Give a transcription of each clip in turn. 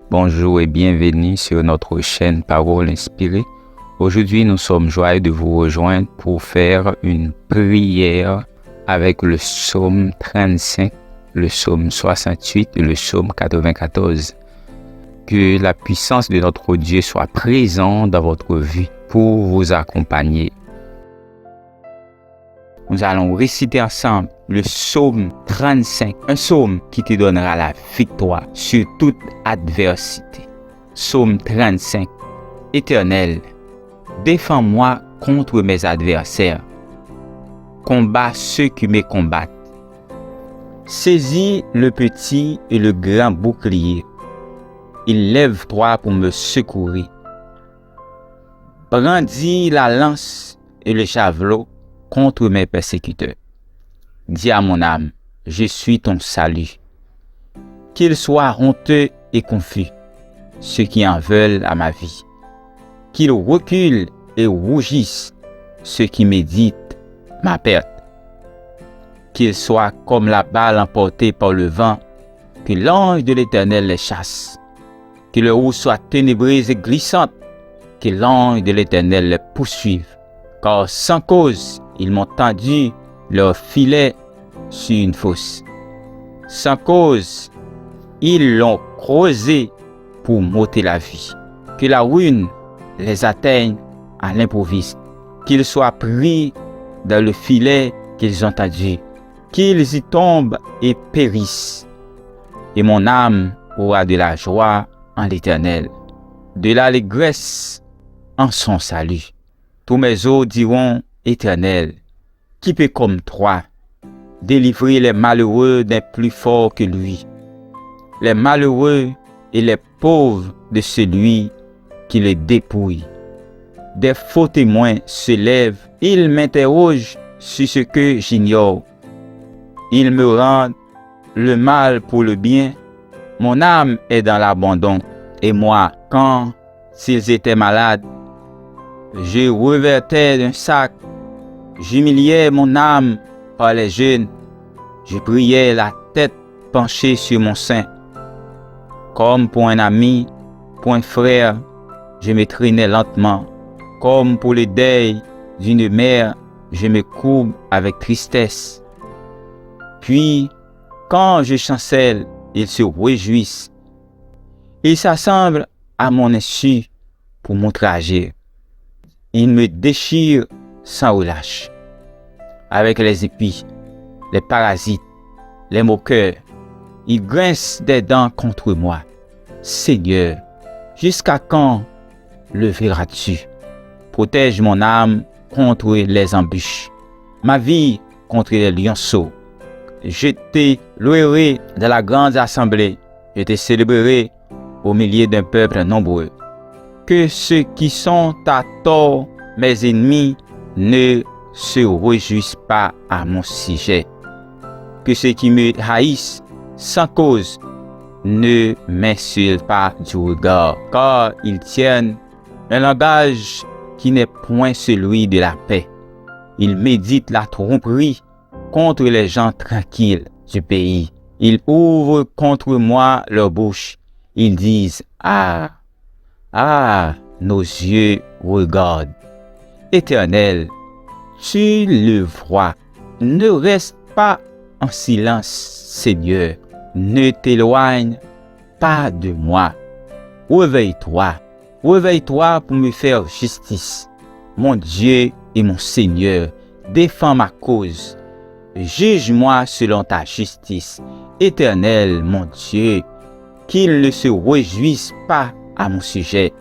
Bonjour et bienvenue sur notre chaîne Parole Inspirée. Aujourd'hui, nous sommes joyeux de vous rejoindre pour faire une prière avec le psaume 35, le psaume 68 et le psaume 94. Que la puissance de notre Dieu soit présente dans votre vie pour vous accompagner. Nous allons réciter ensemble le psaume 35, un psaume qui te donnera la victoire sur toute adversité. Psaume 35. Éternel, défends-moi contre mes adversaires. Combat ceux qui me combattent. Saisis le petit et le grand bouclier. Il lève-toi pour me secourir. Brandis la lance et le javelot contre mes persécuteurs. Dis à mon âme, je suis ton salut. Qu'ils soient honteux et confus, ceux qui en veulent à ma vie. Qu'ils reculent et rougissent, ceux qui méditent ma perte. Qu'ils soient comme la balle emportée par le vent, que l'ange de l'Éternel les chasse. Que leur route soit ténébreuse et glissante, que l'ange de l'Éternel les poursuive. Car sans cause, ils m'ont tendu leur filet sur une fosse. Sans cause, ils l'ont creusé pour m'ôter la vie. Que la ruine les atteigne à l'improviste. Qu'ils soient pris dans le filet qu'ils ont tendu. Qu'ils y tombent et périssent. Et mon âme aura de la joie en l'Éternel, de l'allégresse en son salut. Tous mes os diront, Éternel, qui peut comme toi délivrer les malheureux d'un plus fort que lui, les malheureux et les pauvres de celui qui les dépouille. Des faux témoins se lèvent, ils m'interrogent sur ce que j'ignore. Ils me rendent le mal pour le bien. Mon âme est dans l'abandon. Et moi, quand s'ils étaient malades, je revêtais d'un sac, j'humiliais mon âme par les jeûnes, je priais la tête penchée sur mon sein. Comme pour un ami, pour un frère, je me traînais lentement. Comme pour le deuil d'une mère, je me courbe avec tristesse. Puis, quand je chancelle, ils se réjouissent. Ils s'assemblent à mon insu pour m'outrager. Ils me déchirent sans relâche. Avec les épis, les parasites, les moqueurs, ils grincent des dents contre moi. Seigneur, jusqu'à quand le verras-tu? Protège mon âme contre les embûches, ma vie contre les lionceaux. Je te louerai dans la grande assemblée, je te célébrerai au milieu d'un peuple nombreux. Que ceux qui sont à tort, mes ennemis, ne se réjouissent pas à mon sujet. Que ceux qui me haïssent sans cause ne m'insultent pas du regard, car ils tiennent un langage qui n'est point celui de la paix. Ils méditent la tromperie contre les gens tranquilles du pays. Ils ouvrent contre moi leur bouche. Ils disent, ah, nos yeux regardent. Éternel, tu le vois. Ne reste pas en silence, Seigneur. Ne t'éloigne pas de moi. Réveille-toi pour me faire justice. Mon Dieu et mon Seigneur, défends ma cause. Juge-moi selon ta justice. Éternel, mon Dieu, qu'ils ne se réjouissent pas à mon sujet,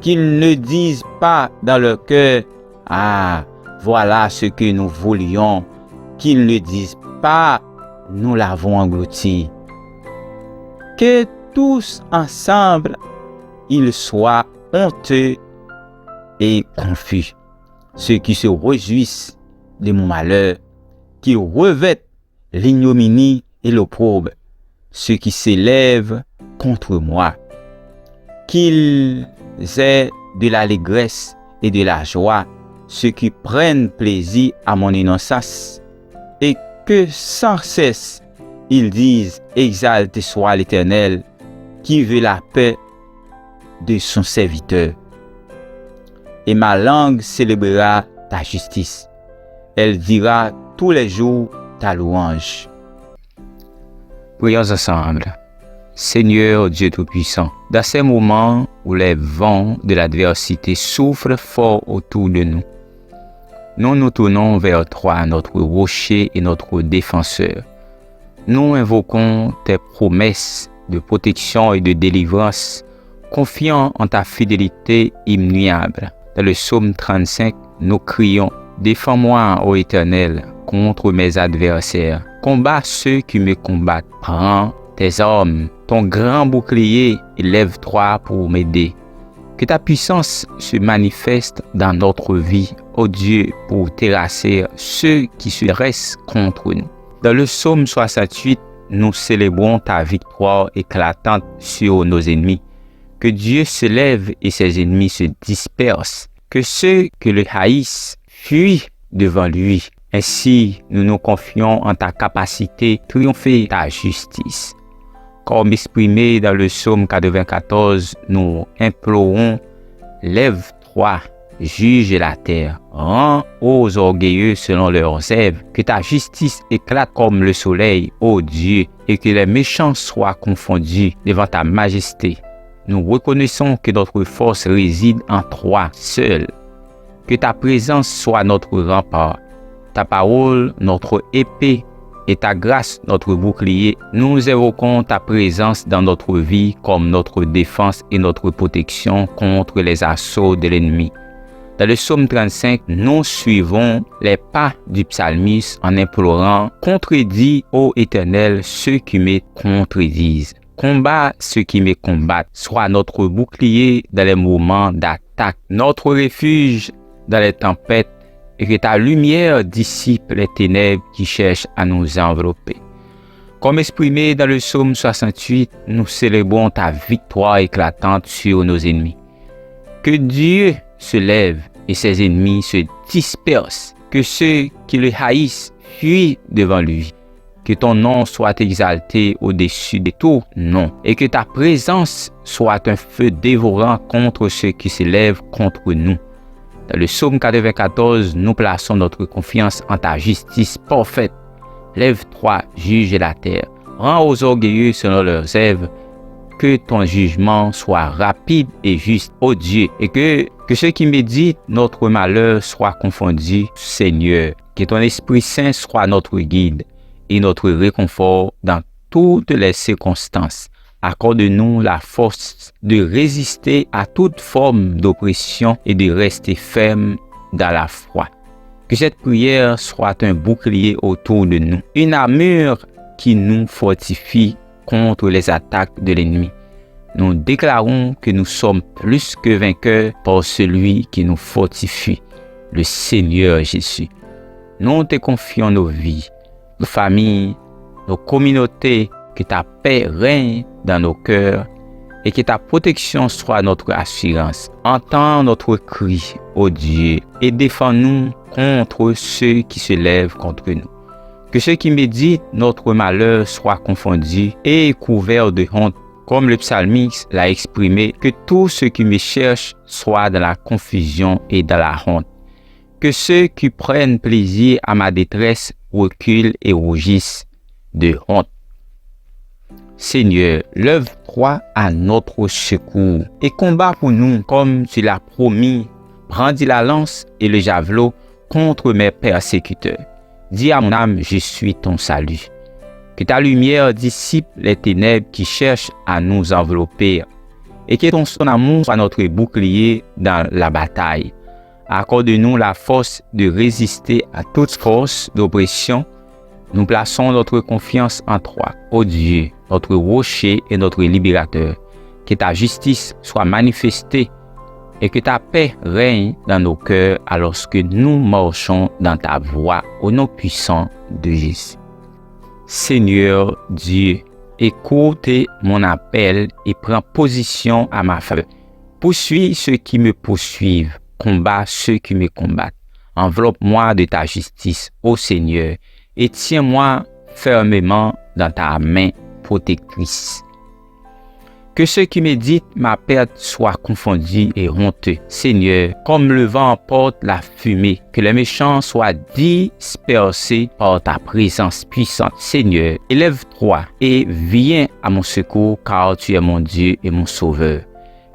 qu'ils ne disent pas dans leur cœur, ah, voilà ce que nous voulions, qu'ils ne disent pas, nous l'avons englouti. Que tous ensemble, ils soient honteux et confus, ceux qui se réjouissent de mon malheur, qui revêtent l'ignominie et l'opprobre, ceux qui s'élèvent contre moi, qu'ils aient de l'allégresse et de la joie, ceux qui prennent plaisir à mon innocence, et que sans cesse ils disent, exalté soit l'Éternel, qui veut la paix de son serviteur. Et ma langue célébrera ta justice. Elle dira tous les jours ta louange. Prions ensemble. Seigneur Dieu Tout-Puissant, dans ces moments où les vents de l'adversité soufflent fort autour de nous, nous nous tournons vers toi, notre rocher et notre défenseur. Nous invoquons tes promesses de protection et de délivrance, confiant en ta fidélité immuable. Dans le psaume 35, nous crions « Défends-moi, ô Éternel, contre mes adversaires. Combat ceux qui me combattent. Prends tes armes, ton grand bouclier, et lève-toi pour m'aider. » Que ta puissance se manifeste dans notre vie, ô Dieu, pour terrasser ceux qui se dressent contre nous. Dans le psaume 68, nous célébrons ta victoire éclatante sur nos ennemis. Que Dieu se lève et ses ennemis se dispersent. Que ceux qui le haïssent fuient devant lui. Ainsi, nous nous confions en ta capacité de triompher ta justice. Comme exprimé dans le psaume 94, nous implorons « Lève-toi, juge la terre, rends aux orgueilleux selon leurs œuvres, que ta justice éclate comme le soleil, ô Dieu, et que les méchants soient confondus devant ta majesté. Nous reconnaissons que notre force réside en toi seul. Que ta présence soit notre rempart, ta parole notre épée et ta grâce notre bouclier. Nous évoquons ta présence dans notre vie comme notre défense et notre protection contre les assauts de l'ennemi. Dans le psaume 35, nous suivons les pas du psalmiste en implorant « Contredis, ô Éternel, ceux qui me contredisent. Combat ceux qui me combattent. Sois notre bouclier dans les moments d'attaque, notre refuge dans les tempêtes, et que ta lumière dissipe les ténèbres qui cherchent à nous envelopper. » Comme exprimé dans le psaume 68, nous célébrons ta victoire éclatante sur nos ennemis. Que Dieu se lève et ses ennemis se dispersent. Que ceux qui le haïssent fuient devant lui. Que ton nom soit exalté au-dessus de tout nom. Et que ta présence soit un feu dévorant contre ceux qui se lèvent contre nous. Dans le psaume 94, nous plaçons notre confiance en ta justice parfaite. Lève-toi, juge la terre. Rends aux orgueilleux selon leurs œuvres. Que ton jugement soit rapide et juste, ô Dieu, et que ceux qui méditent notre malheur soient confondus, Seigneur. Que ton Esprit Saint soit notre guide et notre réconfort dans toutes les circonstances. Accorde-nous la force de résister à toute forme d'oppression et de rester ferme dans la foi. Que cette prière soit un bouclier autour de nous, une armure qui nous fortifie contre les attaques de l'ennemi. Nous déclarons que nous sommes plus que vainqueurs par celui qui nous fortifie, le Seigneur Jésus. Nous te confions nos vies, nos familles, nos communautés, que ta paix règne dans nos cœurs et que ta protection soit notre assurance. Entends notre cri, ô Dieu, et défends-nous contre ceux qui se lèvent contre nous. Que ceux qui méditent notre malheur soient confondus et couverts de honte, comme le psalmiste l'a exprimé, que tous ceux qui me cherchent soient dans la confusion et dans la honte. Que ceux qui prennent plaisir à ma détresse reculent et rougissent de honte. Seigneur, lève-toi à notre secours et combat pour nous comme tu l'as promis. Brandis la lance et le javelot contre mes persécuteurs. Dis à mon âme, je suis ton salut. Que ta lumière dissipe les ténèbres qui cherchent à nous envelopper et que ton amour soit notre bouclier dans la bataille. Accorde-nous la force de résister à toute force d'oppression. Nous plaçons notre confiance en toi, ô Dieu, notre rocher et notre libérateur. Que ta justice soit manifestée et que ta paix règne dans nos cœurs alors que nous marchons dans ta voie au nom puissant de Jésus. Seigneur Dieu, écoute mon appel et prends position à ma faveur. Poursuis ceux qui me poursuivent, combat ceux qui me combattent. Enveloppe-moi de ta justice, ô Seigneur, et tiens-moi fermement dans ta main protectrice. Que ceux qui méditent ma perte soient confondus et honteux. Seigneur, comme le vent emporte la fumée, que les méchants soient dispersés par ta présence puissante. Seigneur, élève-toi et viens à mon secours, car tu es mon Dieu et mon Sauveur.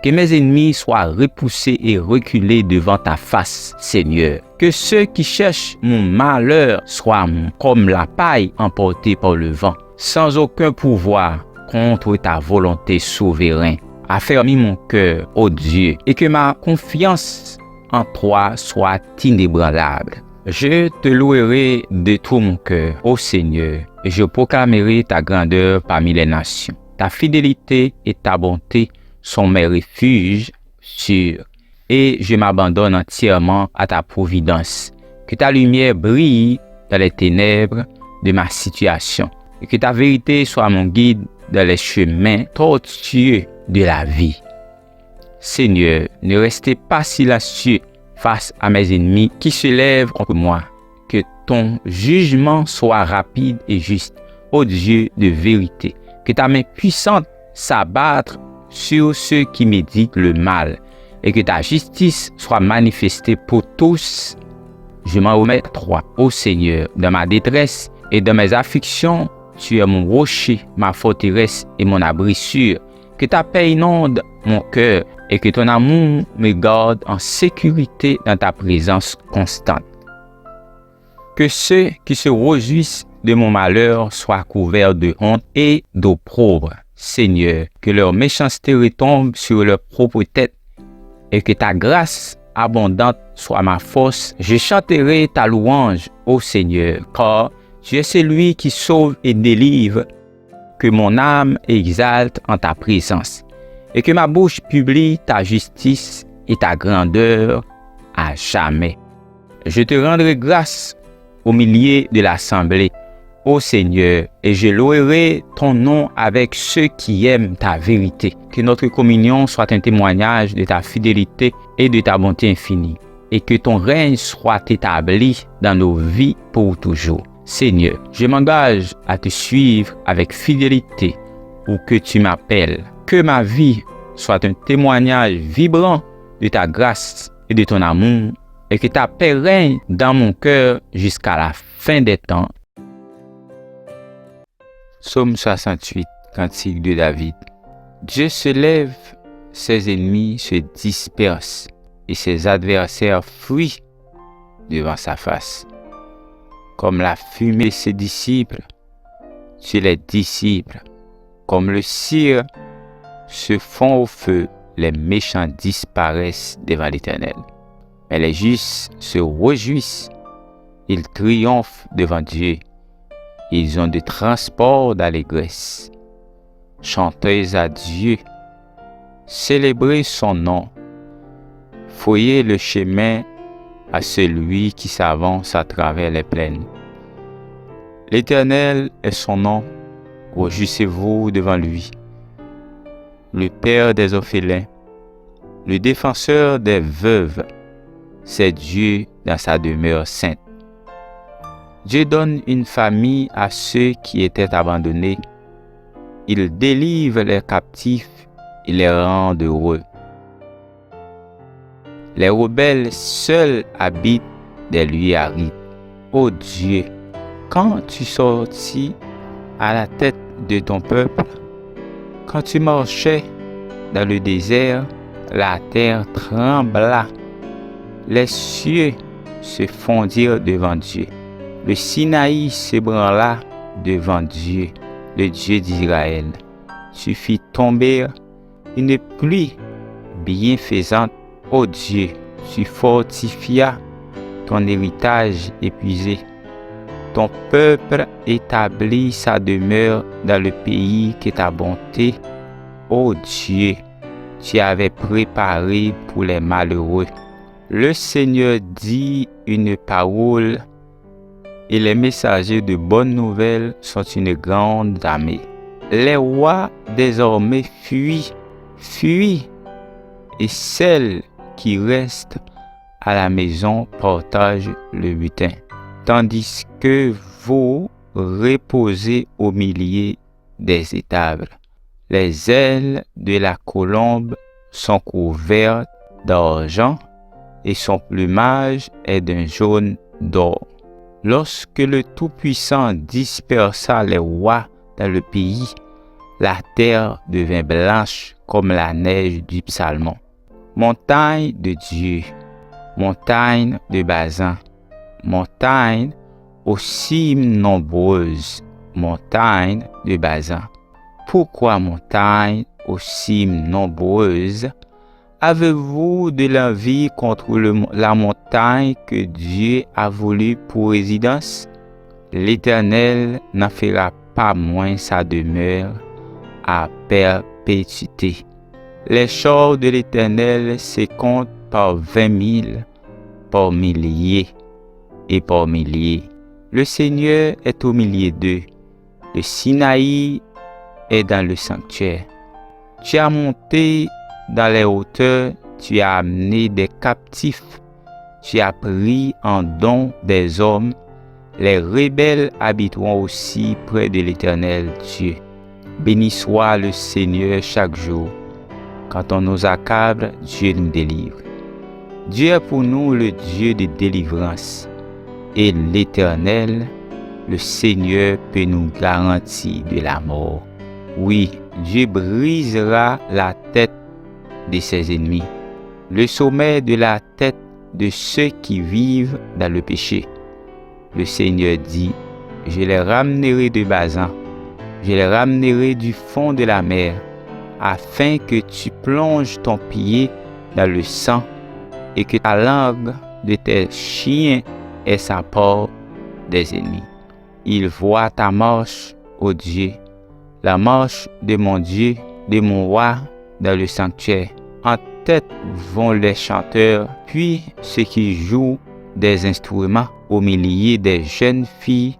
Que mes ennemis soient repoussés et reculés devant ta face, Seigneur. Que ceux qui cherchent mon malheur soient comme la paille emportée par le vent, sans aucun pouvoir contre ta volonté souveraine. Affermis mon cœur, ô Dieu, et que ma confiance en toi soit inébranlable. Je te louerai de tout mon cœur, ô Seigneur, et je proclamerai ta grandeur parmi les nations. Ta fidélité et ta bonté sont mes refuges sûrs, et je m'abandonne entièrement à ta providence. Que ta lumière brille dans les ténèbres de ma situation, et que ta vérité soit mon guide dans les chemins tortueux de la vie. Seigneur, ne restez pas silencieux face à mes ennemis qui se lèvent contre moi. Que ton jugement soit rapide et juste, ô Dieu de vérité. Que ta main puissante s'abatte sur ceux qui méditent le mal, et que ta justice soit manifestée pour tous. Je m'en remets à toi, ô Seigneur, dans ma détresse et dans mes afflictions. Tu es mon rocher, ma forteresse et mon abri sûr. Que ta paix inonde mon cœur et que ton amour me garde en sécurité dans ta présence constante. Que ceux qui se réjouissent de mon malheur soient couverts de honte et d'opprobre. Seigneur, que leur méchanceté retombe sur leur propre tête et que ta grâce abondante soit ma force. Je chanterai ta louange, ô Seigneur, car tu es celui qui sauve et délivre. Que mon âme exalte en ta présence et que ma bouche publie ta justice et ta grandeur à jamais. Je te rendrai grâce au milieu de l'assemblée, ô Seigneur, et je louerai ton nom avec ceux qui aiment ta vérité. Que notre communion soit un témoignage de ta fidélité et de ta bonté infinie, et que ton règne soit établi dans nos vies pour toujours. Seigneur, je m'engage à te suivre avec fidélité où que tu m'appelles. Que ma vie soit un témoignage vibrant de ta grâce et de ton amour, et que ta paix règne dans mon cœur jusqu'à la fin des temps. Psaume 68, cantique de David. Dieu se lève, ses ennemis se dispersent, et ses adversaires fuient devant sa face. Comme la fumée de ses disciples, tu les disciples. Comme le cire se fond au feu, les méchants disparaissent devant l'Éternel. Mais les justes se réjouissent, ils triomphent devant Dieu. Ils ont des transports d'allégresse. Chantez à Dieu, célébrez son nom. Fouillez le chemin à celui qui s'avance à travers les plaines. L'Éternel est son nom, réjouissez-vous devant lui. Le Père des orphelins, le défenseur des veuves, c'est Dieu dans sa demeure sainte. Dieu donne une famille à ceux qui étaient abandonnés. Il délivre les captifs et les rend heureux. Les rebelles seuls habitent des lieux arides. Ô Dieu, quand tu sortis à la tête de ton peuple, quand tu marchais dans le désert, la terre trembla. Les cieux se fondirent devant Dieu. Le Sinaï s'ébranla devant Dieu, le Dieu d'Israël. Tu fis tomber une pluie bienfaisante. Ô Dieu, tu fortifias ton héritage épuisé. Ton peuple établit sa demeure dans le pays que ta bonté, ô Dieu, tu avais préparé pour les malheureux. Le Seigneur dit une parole et les messagers de bonnes nouvelles sont une grande armée. Les rois désormais fuient, et celles qui restent à la maison partagent le butin, tandis que vous reposez au milieu des étables. Les ailes de la colombe sont couvertes d'argent et son plumage est d'un jaune d'or. Lorsque le Tout-Puissant dispersa les rois dans le pays, la terre devint blanche comme la neige du Psalmon. Montagne de Dieu, montagne de Bazan, montagne aux cimes nombreuses, montagne de Bazan. Pourquoi montagne aux cimes nombreuses? Avez-vous de l'envie contre la montagne que Dieu a voulu pour résidence? L'Éternel n'en fera pas moins sa demeure à perpétuité. Les chars de l'Éternel se comptent par 20 000, par milliers et par milliers. Le Seigneur est au milieu d'eux. Le Sinaï est dans le sanctuaire. Tu as monté dans les hauteurs, tu as amené des captifs, tu as pris en don des hommes. Les rebelles habiteront aussi près de l'Éternel Dieu. Béni soit le Seigneur chaque jour. Quand on nous accable, Dieu nous délivre. Dieu est pour nous le Dieu de délivrance. Et l'Éternel, le Seigneur, peut nous garantir de la mort. Oui, Dieu brisera la tête de ses ennemis, le sommet de la tête de ceux qui vivent dans le péché. Le Seigneur dit, je les ramènerai de Bazan, je les ramènerai du fond de la mer, afin que tu plonges ton pied dans le sang et que ta langue de tes chiens ait sa part des ennemis. Il voit ta marche, ô Dieu, la marche de mon Dieu, de mon roi dans le sanctuaire. En tête vont les chanteurs, puis ceux qui jouent des instruments au milieu des jeunes filles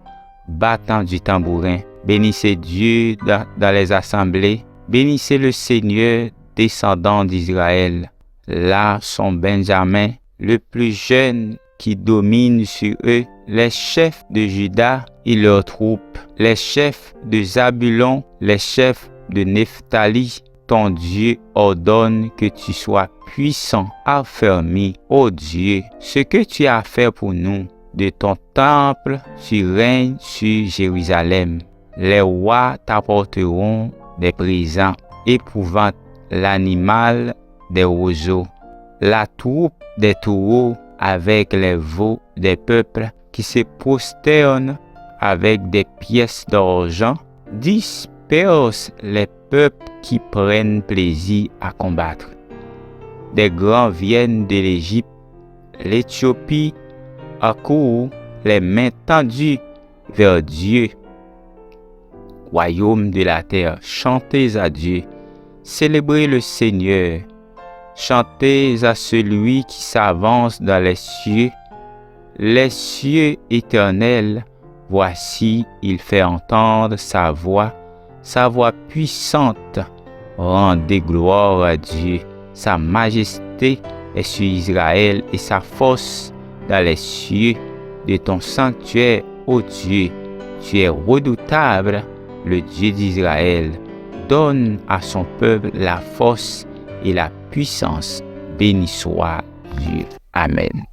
battant du tambourin. Bénissez Dieu dans les assemblées. Bénissez le Seigneur, descendant d'Israël. Là sont Benjamin, le plus jeune qui domine sur eux, les chefs de Juda et leurs troupes, les chefs de Zabulon, les chefs de Nephtali. Ton Dieu ordonne que tu sois puissant, affermi, ô Dieu, ce que tu as fait pour nous. De ton temple, tu règnes sur Jérusalem. Les rois t'apporteront des présents, éprouvant l'animal des roseaux, la troupe des taureaux avec les veaux des peuples qui se prosternent avec des pièces d'argent, disperse les peuples qui prennent plaisir à combattre. Des grands viennent de l'Égypte, l'Éthiopie accourt les mains tendues vers Dieu. Royaume de la terre, chantez à Dieu, célébrez le Seigneur, chantez à celui qui s'avance dans les cieux éternels. Voici, il fait entendre sa voix puissante. Rendez gloire à Dieu, sa majesté est sur Israël et sa force dans les cieux. De ton sanctuaire, ô Dieu, tu es redoutable, le Dieu d'Israël. Donne à son peuple la force et la puissance. Béni soit Dieu. Amen.